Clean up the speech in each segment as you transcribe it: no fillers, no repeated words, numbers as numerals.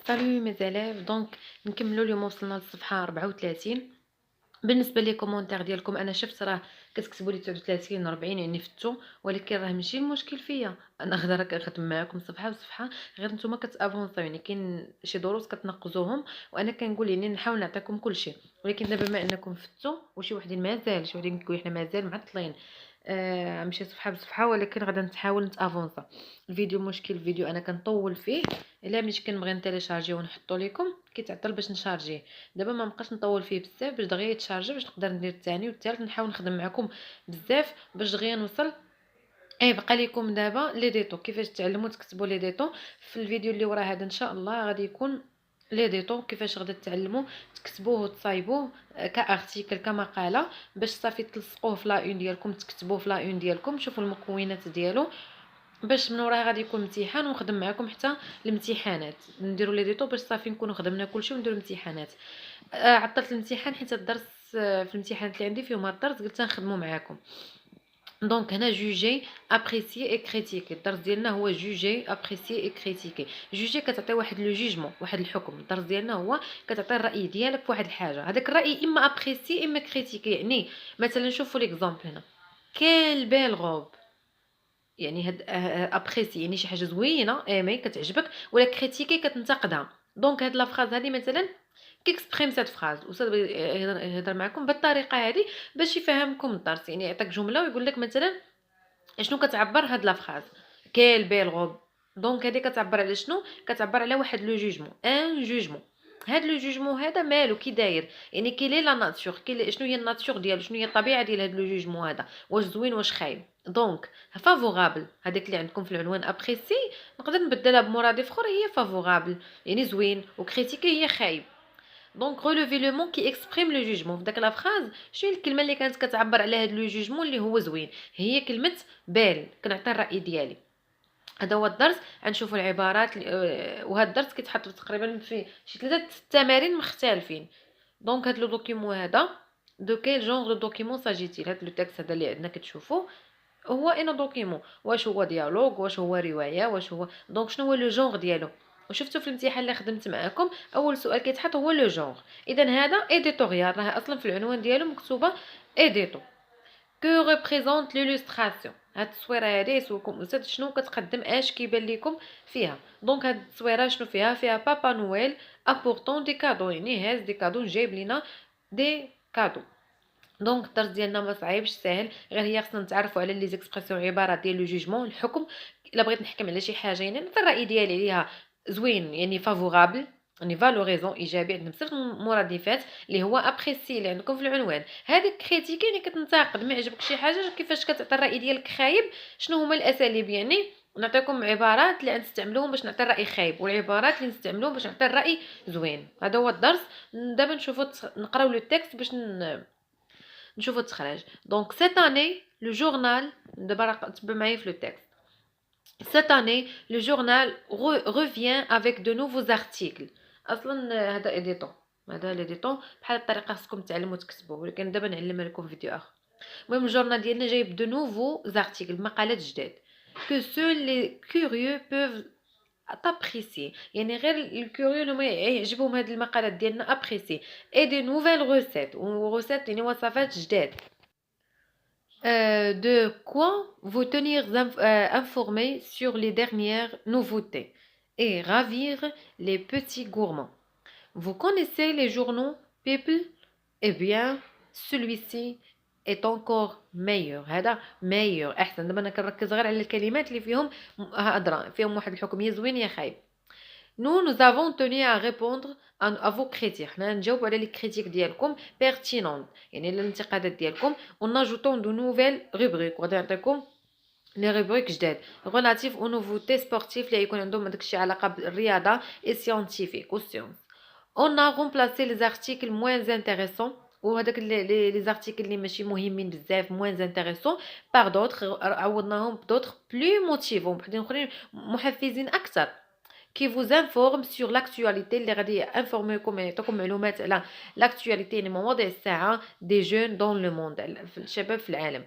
سالو مزاليف دونك نكملوا اليوم وصلنا للصفحه 34. بالنسبه لي كومونتير ديالكم انا شفت راه كتكتبوا لي 39 40 يعني فتو، ولكن راه ماشي المشكل فيا، انا غير كنخدم معاكم صفحه بصفحه، غير نتوما كتافونسيو يعني كاين شي دروس كتنقزوهم وانا كنقول يعني نحاول نعطيكم كل شيء. ولكن دابا بما انكم فتو وشي وحدين مازال شي وحدين كيقولوا حنا مازال معطلين، غنمشي صفحه بصفحه، ولكن غادا نحاول نتافونسا. الفيديو مشكل الفيديو انا كنطول فيه، الا ملي كنبغي نتيليشارجيه ونحطو لكم كيتعطل باش نشارجيه. دابا ما بقاش نطول فيه بزاف باش دغيا يتشارجي باش نقدر ندير الثاني والثالث، نحاول نخدم معكم بزاف باش دغيا نوصل. بقى لكم دابا لي ديتو كيفاش تعلموا تكتبوا لي ديتو. في الفيديو اللي ورا هذا ان شاء الله غادي يكون لي ديتو كيفاش غادي تعلموا تكتبوه وتصايبوه كارتيكل كمقاله، باش صافي تلصقوه في لا اون ديالكم، تكتبوه في لا اون ديالكم، شوفوا المكونات ديالو، باش من وراها غادي يكون امتحان ونخدم معكم حتى الامتحانات. نديروا لي ديتو باش صافي نكونوا خدمنا كلشي ونديروا امتحانات. عطلت الامتحان حيت الدرس في الامتحانات اللي عندي فيهم الدرس قلت نخدموا معكم. دونك هنا جوجي ابريسيي اي كريتيكي، الدرس ديالنا هو جوجي ابريسيي اي كريتيكي. جوجي كتعطي واحد لو جوجمون، واحد الحكم. الدرس ديالنا هو كتعطي الراي ديالك فواحد الحاجه، هذاك الراي اما ابريسيي اما كريتيكي. يعني مثلا شوفوا ليكزامبل هنا، كيل بيل غوب، يعني هاد ابريسي يعني شي حاجه زوينه ايمي كتعجبك، ولا كريتيكي كتنتقدها. دونك هاد لا فراز هادي مثلا كيكسبريم سات فراز، وصاد يهضر معكم بالطريقه هادي باش يفهمكم الدرس. يعني يعطيك جمله ويقول لك مثلا شنو كتعبر هاد لا فراز، كيل بيل غوب. دونك هادي كتعبر على شنو؟ كتعبر على واحد لو جوجمون، ان جوجمون. هاد لو جوجمون هذا مالو كي داير، يعني كي لي لا ناتور، شنو هي الناتور ديالو، شنو هي الطبيعه ديال هاد لو جوجمون هذا، واش زوين واش خايب. دونك فافورابل هذاك اللي عندكم في العنوان ابريسي نقدر نبدلها بمرادف اخر، هي فافورابل يعني زوين، وكريتيكي هي خايب. دونك ريليفي لو مون كي اكسبريم لو جوجمون. في داك لا فراز شنو هي الكلمه اللي كانت كتعبر على هاد لو جوجمون اللي هو زوين؟ هي كلمه بال. كنعطي الراي ديالي. هذا هو الدرس. غنشوفوا العبارات وهذا الدرس كيتحط تقريبا في شي 3 تمارين مختلفين. دونك هاد لو دوكيمون هذا دو كيل جونغ دو دوكيمون ساجيتيل، هاد لو تكست هذا اللي عندنا كتشوفوه هو ان دوكيمون، واش هو ديالوج، واش هو روايه، واش هو. دونك شنو هو لو جونغ ديالو؟ وشفتوا في الامتحان اللي خدمت معكم اول سؤال كيتحط هو لو جونغ. اذا هذا اديتوريال، راه اصلا في العنوان ديالو مكتوبه اديتو. كو ريبريزونت ليلوستراسيون، هاد التصويره هادي يسولكم استاذ شنو كتقدم، اش كيبان لكم فيها. دونك هاد التصويره شنو فيها؟ فيها بابا نويل ابورطون دي كادو، يعني هاز دي كادو، جايب لينا دي كادو. دونك الدرس ديالنا ما صعيبش ساهل، غير هي خصنا نتعرفوا على لي زيكسبرسيون، عبارات ديال لو جوجمون، الحكم. الا بغيت نحكم على شي حاجه يعني نعطي الراي ديالي عليها زوين يعني فافورابل، يعني فالوريزون ايجابي، عندنا بزاف المرادفات اللي هو ابريسي اللي عندكم في العنوان. هذيك كريتيكي يعني كتنتقد، ما عجبك شي حاجه كيفاش كتعطي الراي ديالك خايب. شنو هما الاساليب؟ يعني نعطيكم عبارات اللي نستعملوهم باش نعطي الراي خايب، والعبارات اللي نستعملوهم باش نعطي الراي زوين. هذا هو الدرس. دابا نشوفوا نقراو لو تكست باش نشوفوا التخرج. دونك cette année le journal دابا تبع معايا في لو تكست. Cette année le journal revient avec de nouveaux articles. اصلا هذا اديتو، هذا ليديتو بحال الطريقه خصكم تعلموا تكتبوا، ولكن دابا نعلمها لكم فيديو اخر. المهم الجورنال ديالنا جايب دو نوفو زارتيكل، مقالات جداد. que seuls les curieux peuvent ابريسي، يعني غير الكوريو اللي ما يعجبهم هاد المقالات ديالنا ابريسي. اي دي نوفيل روسيت، وروسيت يعني وصفات جداد. De quoi vous tenir informé sur les dernières nouveautés et ravir les petits gourmands. Vous connaissez les journaux People? Eh bien, celui-ci est encore meilleur. هذا meilleur احسن. دابا انا كنركز غير على الكلمات اللي فيهم هضره، فيهم واحد الحكم يا زوين يا خايب. Nous avons tenu à répondre à vos critiques. حنا نجاوب على لي كريتيك ديالكم pertinentes، يعني الانتقادات ديالكم. en ajoutant de nouvelles rubriques، وغادي نعطيكم لي روبريك جداد relative aux nouveautés sportives اللي يكون عندهم داكشي علاقه بالرياضه et scientifique والسيونس. on a remplacé les articles moins intéressants، وهذاك لي زارتيكل اللي ماشي مهمين بزاف moins intéressants par d'autres، عوضناهم d'autres plus motivants، بوحدين اخرين محفزين اكثر. qui vous informe sur l'actualité، اللي غادي ينفورميكم يعطيكم معلومات على l'actualité، يعني مواضيع الساعه des jeunes dans le monde، الشباب في العالم.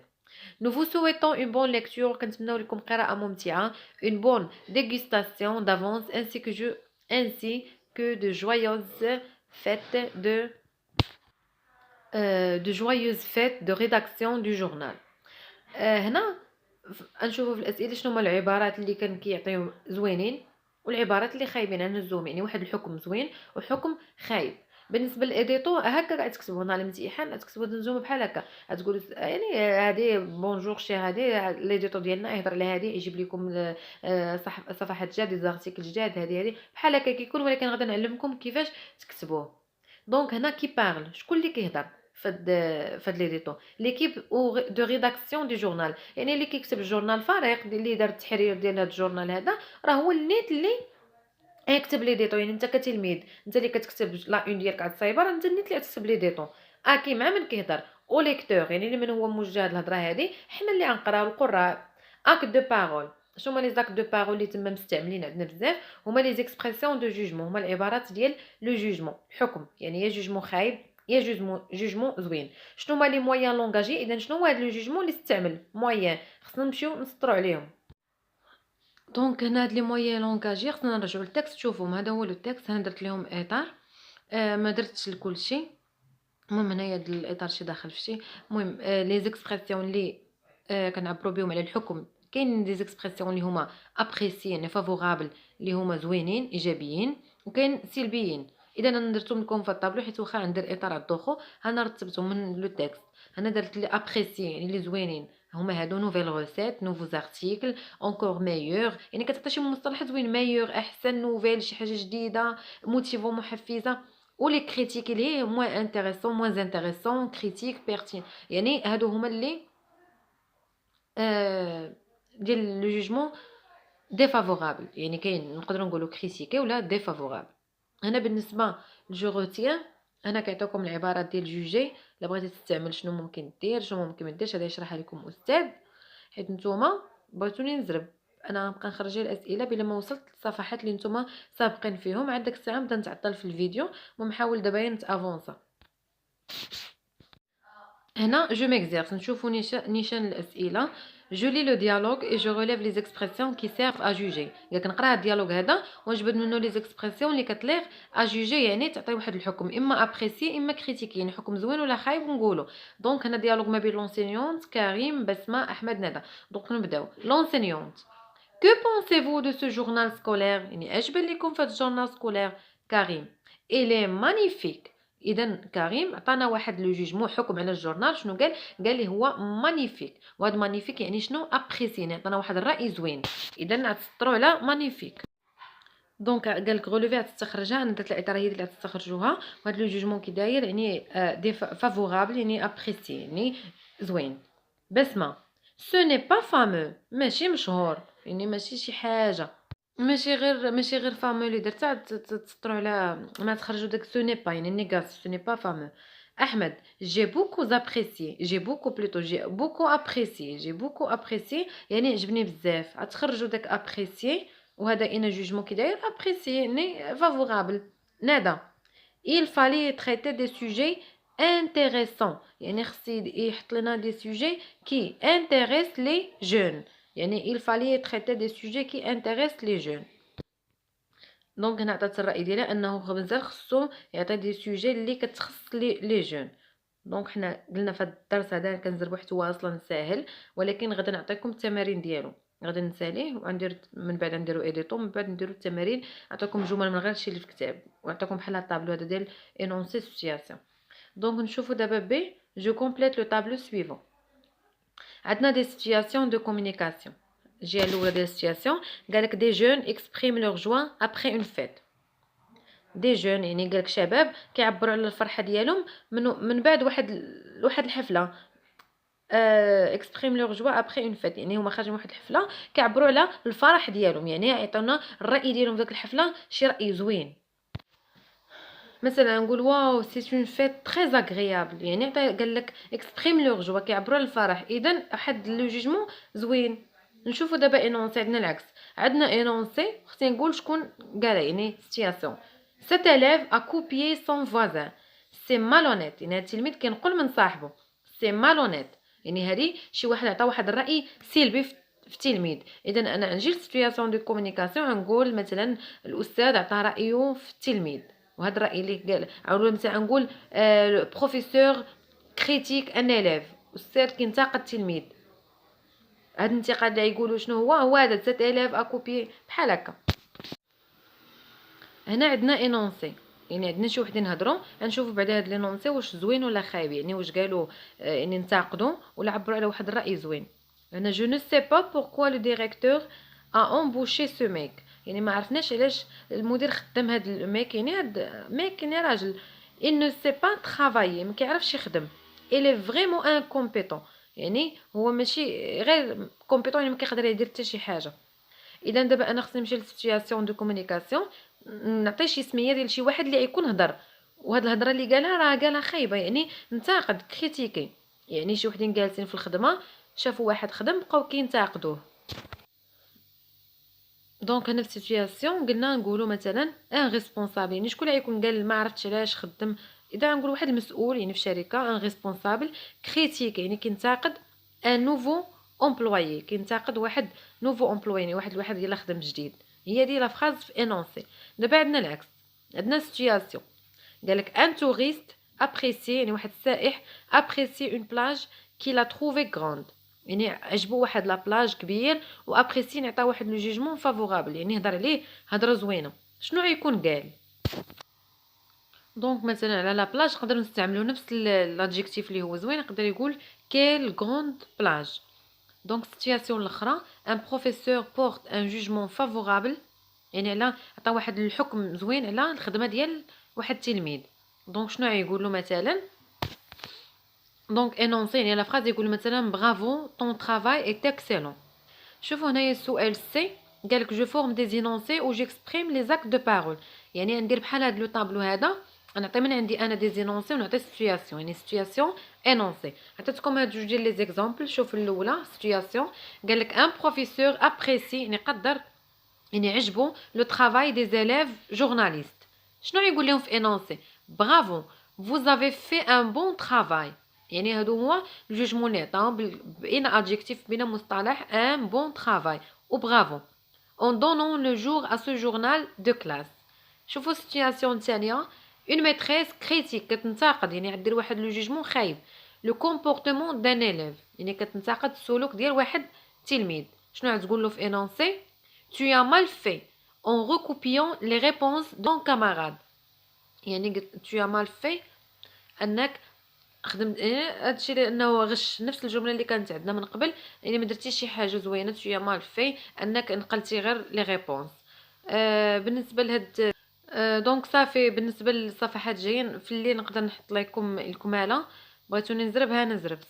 Nous vous souhaitons une bonne lecture، كنتمناو لكم قراءة ممتعة. Une bonne dégustation d'avance ainsi que de joyeuses fêtes de joyeuses fêtes de rédaction du journal. هنا غنشوفوا في الاسئله شنو هما العبارات اللي كان كيعطيو زوينين والعبارات اللي خايبين. غنهزوهم يعني واحد الحكم زوين وحكم خايب. بالنسبه للاديتو هكا غتكتبوا هنا الامتحان، غتكتبوا تنزوم بحال هكا، غتقولوا يعني هذه بونجور شي هذه ليديتو ديالنا يهضر على هذه، يجيب لكم صفحات جداد زارتيكل جداد هذه بحال هكا كيكون. ولكن غادي نعلمكم كيفاش تكتبوه. دونك هنا كي بارل شكون اللي كيهضر فهاد لي ديتو ليكيب او دو ريداكسيون دي جورنال، يعني اللي كيكتب الجورنال فريق اللي دار التحرير ديال هاد الجورنال هذا راه هو النيت اللي يكتب لي ديتو. يعني انت كتلميذ انت اللي كتكتب لا اون ديالك على السايبر، انت النيت اللي غتكتب لي ديتو. اكي مع من كيهضر او ليكتور يعني لمن هو موجه الهضره هذه، حنا اللي غنقراو القراء. اك دو بارول شنو هما لي زاك دو بارول اللي تما مستعملين عندنا بزاف؟ هما لي زيكسبرسيون دو جوجمون، هما العبارات ديال لو جوجمون حكم، يعني يا جوجمون خايب يا جوجمون زوين. شنو هما لي مويان لونغاجي؟ اذا شنو هو هذا لو جوجمون اللي استعمل مويان؟ خصنا نمشيو نسطروا عليهم. دونك هنا هاد لي مويان لونغاجي خصنا نرجعوا للتكست. شوفوا هذا هو لو تكست، انا درت لهم اطار ما درتش لكلشي. المهم هنايا هاد الاطار شي داخل في شي. المهم لي زيكسبرسيون اللي كنعبروا بهم على الحكم، كاين دي زيكسبرسيون اللي هما ابريسي يعني فافورابل اللي هما زوينين ايجابيين، وكاين سلبيين. اذا انا درتهم لكم في الطابلو حيت واخا ندير اطار على الدوخو انا رتبتهم من لو تكست. انا درت لي ابريسي يعني اللي زوينين هما هادو نوفيل روسيت نوفو زارتيكل اونكور ميور، يعني كتعطي شي مصطلح زوين ميور احسن نوفيل شي حاجه جديده موتيفون محفزه. ولي كريتيك اللي هي موان انتريسون موان انتريسون كريتيك بيرتين، يعني هادو هما اللي ديال لو جوجمون ديفافورابل، يعني كاين نقدروا نقولوا كريتيكي ولا ديفافورابل. هنا بالنسبه جو روتيان انا كيعطيكم العبارات ديال جوجي، الا بغيتي تستعمل شنو ممكن دير شنو ممكن ما ديرش، هذا يشرحها لكم استاذ حيت نتوما بغيتوني نزرب. انا غنبقى نخرج الاسئله بلا ما وصلت للصفحات اللي نتوما سابقين فيهم. عندك الساعه نبدا نتعطل في الفيديو ونحاول دابا نتافونسا. هنا جو ميكزيرس نشوفوا نيشان الاسئله. جو لي لو ديالوج اي جو ريليف لي زيكسبرسيون كي سيرف ا جوجي. قالك نقرا هاد الديالوج هذا ونجبد منه لي زيكسبرسيون اللي كتليغ ا جوجي، يعني تعطي واحد الحكم اما ابريسي اما كريتيكي، يعني حكم زوين ولا خايب نقولوا. دونك هنا ديالوج ما بين لونسينيونت كريم بسمه احمد ندى. دونك نبداو. لونسينيونت que pensez-vous de ce journal scolaire؟ يعني اش بان لكم في هذا الجورنال سكولير؟ كريم il est magnifique. اذا كريم عطانا واحد لو جوجمون حكم على الجورنال. شنو قال؟ قال لي هو مانيفيك. وهذا مانيفيك يعني شنو؟ ابريسي، عطانا واحد الراي زوين. اذا غتسطروا على مانيفيك. دونك قال لك غولوفي غتستخرجها، انا درت الاطار هي اللي غتستخرجوها. وهذا لو جوجمون كي داير يعني دي فافورابل يعني ابريسي يعني زوين. بسمه سو ني با فامو ماشي مشهور، يعني ماشي شي حاجه ماشي غير فامو اللي درتها تسطروا على ما تخرجوا داك سو ني با يعني نيغاس سو ني با فامو. احمد جي بوكو زابريسي جي بوكو بلوتو جي بوكو ابريسي جي بوكو ابريسي يعني عجبني بزاف. غتخرجوا داك ابريسي وهذا ان جوجمون كي داير ابريسي يعني فافورابل. ندى il fallait traiter des sujets intéressants يعني خص يحط لنا دي سوجي كي intéressent les jeunes، يعني il fallait traiter des sujets qui intéressent les jeunes. دونك هنا عطات الراي ديالها انه مازال خصو يعطي دي سوجي اللي كتخص لي جون. دونك حنا قلنا في الدرس هذا كنزربو حيت هو اصلا ساهل، ولكن غادي نعطيكم التمارين ديالو. غادي نساليه وندير من بعد نديرو اديتو، من بعد نديرو التمارين. نعطيكم جمل من غير شي اللي في الكتاب ونعطيكم بحال الطابلو هذا ديال انونسي سيتياسيون. دونك نشوفوا دابا بي جو كومبليت لو طابلو سويفون. عندنا دي سيتياسيون دو كومونيكاسيون. الجهه الاولى ديال السيتياسيون قالك دي جون اكسبريم لور جوا ابري اون فيت. دي جون يعني قالك شباب كيعبروا على الفرحه ديالهم من بعد واحد الحفله. اكسبريم لور جوا ابري اون فيت يعني هما خارجين واحد الحفله كيعبروا على الفرح ديالهم، يعني يعطيونا الراي ديالهم في داك الحفله شي راي زوين. مثلا نقول واو سي اون فيت تري اغريابل، يعني قال لك اكسبريم لور جوا كيعبروا على الفرح. اذا واحد لو جوجمون زوين. نشوفوا دابا انونسي. عندنا العكس، عندنا انونسي خصني نقول شكون قالها يعني سيتياسيون. cet élève a copié son voisin c'est malhonnête، يعني التلميذ كينقل من صاحبه. c'est malhonnête يعني هذه شي واحد عطى واحد الراي سلبي في تلميذ. اذا انا نجي لسيتوياسيون دو كومونيكاسيون نقول مثلا الاستاذ عطى رايه في التلميذ، وهذا الراي اللي قال، او مثلا نقول بروفيسور كريتيك ان اليف، استاذ كينتقد التلميذ. هاد الانتقاد اللي يقولوا شنو هو هذا 7 اليف اكوبي بحال هكا. هنا عندنا انونسي، يعني عندنا شي وحدين نهضروا، غنشوفوا بعد هاد لينونسي واش زوين ولا خايب، يعني واش قالوا يعني انتقدوا ولا عبروا على واحد الراي زوين. هنا جو نو سي با بوركوا لو ديريكتور ا امبوشي سو ميك، يعني ما عرفناش علاش المدير خدام هاد الميك، يعني هاد ميك يعني راجل il ne sait pas travailler، ما كيعرفش يخدم. il est vraiment incompétent، يعني هو ماشي غير كومبيتون، يعني ما كيقدر يدير حتى شي حاجه. اذا دابا انا خصني نمشي للسيتوياسيون دو كومونيكاسيون، نعطي شي سميه ديال شي واحد اللي يكون هضر، وهاد الهضره اللي قالها راه قالها خايبه، يعني ننتقد كريتيكي. يعني شي وحدين جالسين في الخدمه شافوا واحد خدم بقاو كينتقدوه. دونك هنا في السيتوياسيون قلنا نقولوا مثلا ان ريسبونسابل، يعني شكون اللي يكون قال ما عرفتش علاش خدم. اذا نقول واحد المسؤول يعني في شركه، ان ريسبونسابل كريتيك يعني كينتقد ان نوفو امبلويي، كينتقد واحد نوفو امبلويي، يعني واحد يلا خدم جديد. هي دي لا فراز في انونسي. دابا عندنا العكس، عندنا سيتوياسيون قالك ان توريست ابريسي، يعني واحد السائح ابريسي اون بلاج كي لا تروفي غراند، يعني عجبو واحد لا بلاج كبير وابريسي نعطى واحد لو جوجمون فافورابل، يعني هضر عليه هضره زوينه. شنو غيكون قال؟ دونك مثلا على لا بلاج نقدروا نستعملوا نفس لادجيكتيف اللي هو زوين، يقدر يقول كيل غروند بلاج. دونك سيتوياسيون الاخرى ان بروفيسور بورت ان جوجمون فافورابل، يعني على عطى واحد الحكم زوين على الخدمه ديال واحد التلميذ. دونك شنو غيقول له مثلا؟ دونك انونسي يعني لا فراز يقول مثلا برافو طون ترافاي ايت اكسيلون. شوفوا هنايا السؤال سي قالك جو فورم دي زينونسي او جيكسبريم لي زاكت دو بارول، يعني ندير بحال هاد لو طابلو هذا، نعطي من عندي انا دي زينونسي ونعطي سيتوياسيون، يعني سيتوياسيون انونسي. عطيتكم هاد جوج ديال لي زيكزامبل. شوف الاولى سيتوياسيون قالك ان بروفيسور ابريسي يعني قدر، يعني عجبو لو ترافاي دي زيليف جورناليست. شنو يقول لهم في انونسي؟ برافو vous avez fait un bon travail، يعني هادو هو الجوجمون اللي عطاهم بين ادجيكتيف بين مصطلح ان بون ترافاي و برافو en donnant le jour à ce journal de classe. شوفوا السيتوياسيون الثانيه، اون ميتريس كريتيك كتنتقد، يعني عدير واحد لو جوجمون خايب لو كومبورتمون دان élève، يعني كتنتقد السلوك ديال واحد تلميذ. شنو غتقول له في انونسي؟ tu as mal fait en recopiant les réponses de ton camarade، يعني tu as mal fait انك خدمت هادشي لانه غش نفس الجمله اللي كانت عندنا من قبل، يعني ما درتيش شي حاجه زوينه tu as mal fait انك نقلتي غير لي ريبونس. بالنسبه لهاد دونك صافي. بالنسبه للصفحات الجايين في اللي نقدر نحط لكم الكماله، بغيتوني نزربها نزربت.